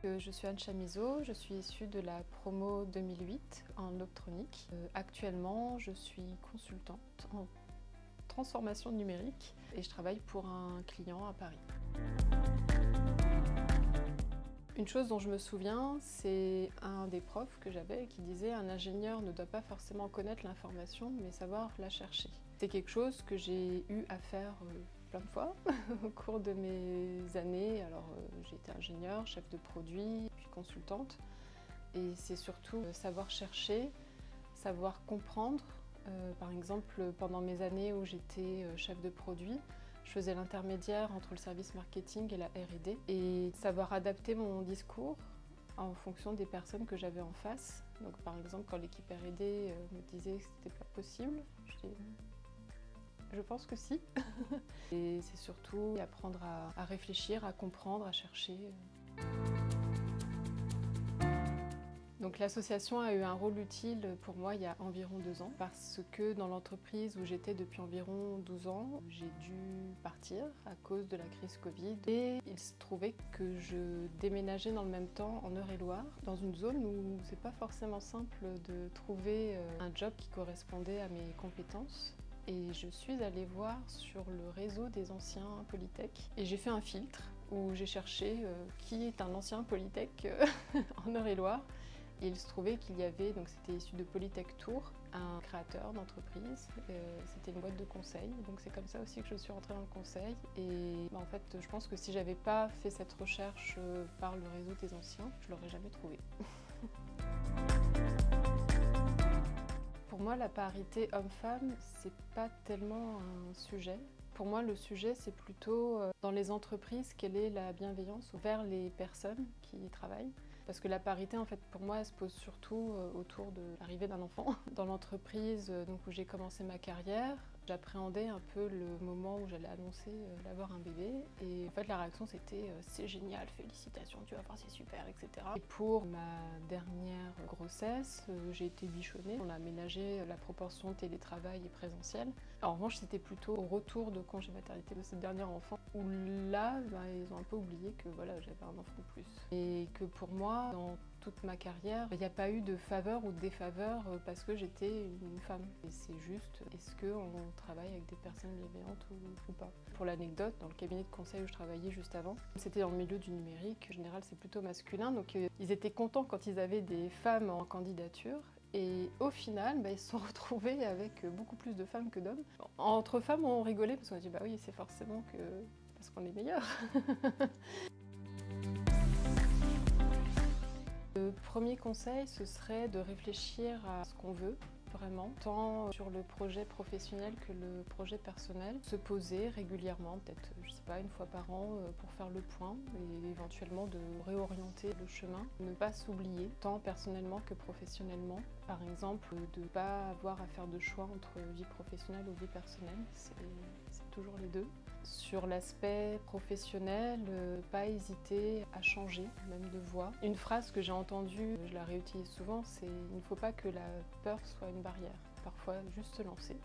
Je suis Anne Chamizo, je suis issue de la promo 2008 en optronique. Actuellement, je suis consultante en transformation numérique et je travaille pour un client à Paris. Une chose dont je me souviens, c'est un des profs que j'avais qui disait un ingénieur ne doit pas forcément connaître l'information mais savoir la chercher. C'est quelque chose que j'ai eu à faire plein de fois au cours de mes années. Alors j'ai été ingénieure, chef de produit, puis consultante. Et c'est surtout savoir chercher, savoir comprendre. Par exemple, pendant mes années où j'étais chef de produit, je faisais l'intermédiaire entre le service marketing et la R&D et savoir adapter mon discours en fonction des personnes que j'avais en face. Donc par exemple, quand l'équipe R&D me disait que c'était pas possible, je dis je pense que si. Et c'est surtout apprendre à réfléchir, à comprendre, à chercher. Donc l'association a eu un rôle utile pour moi il y a environ 2 ans parce que dans l'entreprise où j'étais depuis environ 12 ans, j'ai dû partir à cause de la crise Covid et il se trouvait que je déménageais dans le même temps en Eure-et-Loir, dans une zone où c'est pas forcément simple de trouver un job qui correspondait à mes compétences. Et je suis allée voir sur le réseau des anciens Polytech et j'ai fait un filtre où j'ai cherché qui est un ancien Polytech en Eure-et-Loir. Et il se trouvait qu'il y avait, donc c'était issu de Polytech Tours, un créateur d'entreprise, c'était une boîte de conseil, donc c'est comme ça aussi que je suis rentrée dans le conseil. Et en fait, je pense que si j'avais pas fait cette recherche par le réseau des anciens, je l'aurais jamais trouvé. Pour moi, la parité homme-femme, c'est pas tellement un sujet. Pour moi, le sujet, c'est plutôt dans les entreprises, quelle est la bienveillance vers les personnes qui y travaillent. Parce que la parité, en fait, pour moi, elle se pose surtout autour de l'arrivée d'un enfant. Dans l'entreprise où j'ai commencé ma carrière, j'appréhendais un peu le moment où j'allais annoncer d'avoir un bébé. Et en fait, la réaction, c'était c'est génial, félicitations, tu vas voir, c'est super, etc. Et pour ma dernière grossesse, j'ai été bichonnée. On a aménagé la proportion télétravail et présentiel. En revanche, c'était plutôt au retour de congé maternité de ce dernier enfant où là, ils ont un peu oublié que voilà, j'avais un enfant de plus. Et que pour moi, dans toute ma carrière, il n'y a pas eu de faveur ou de défaveur parce que j'étais une femme. Et c'est juste, est-ce qu'on travaille avec des personnes bienveillantes ou pas? Pour l'anecdote, dans le cabinet de conseil où je travaillais juste avant, c'était dans le milieu du numérique. En général, c'est plutôt masculin, donc ils étaient contents quand ils avaient des femmes en candidature. Et au final, ils se sont retrouvés avec beaucoup plus de femmes que d'hommes. Entre femmes, on rigolait parce qu'on a dit bah oui, c'est forcément parce qu'on est meilleurs. Le premier conseil, ce serait de réfléchir à ce qu'on veut, vraiment, tant sur le projet professionnel que le projet personnel. Se poser régulièrement, peut-être, je sais pas, une fois par an, pour faire le point et éventuellement de réorienter le chemin. Ne pas s'oublier, tant personnellement que professionnellement. Par exemple, de ne pas avoir à faire de choix entre vie professionnelle ou vie personnelle, c'est toujours les deux. Sur l'aspect professionnel, pas hésiter à changer, même de voie. Une phrase que j'ai entendue, je la réutilise souvent, c'est « il ne faut pas que la peur soit une barrière ». Parfois, juste se lancer.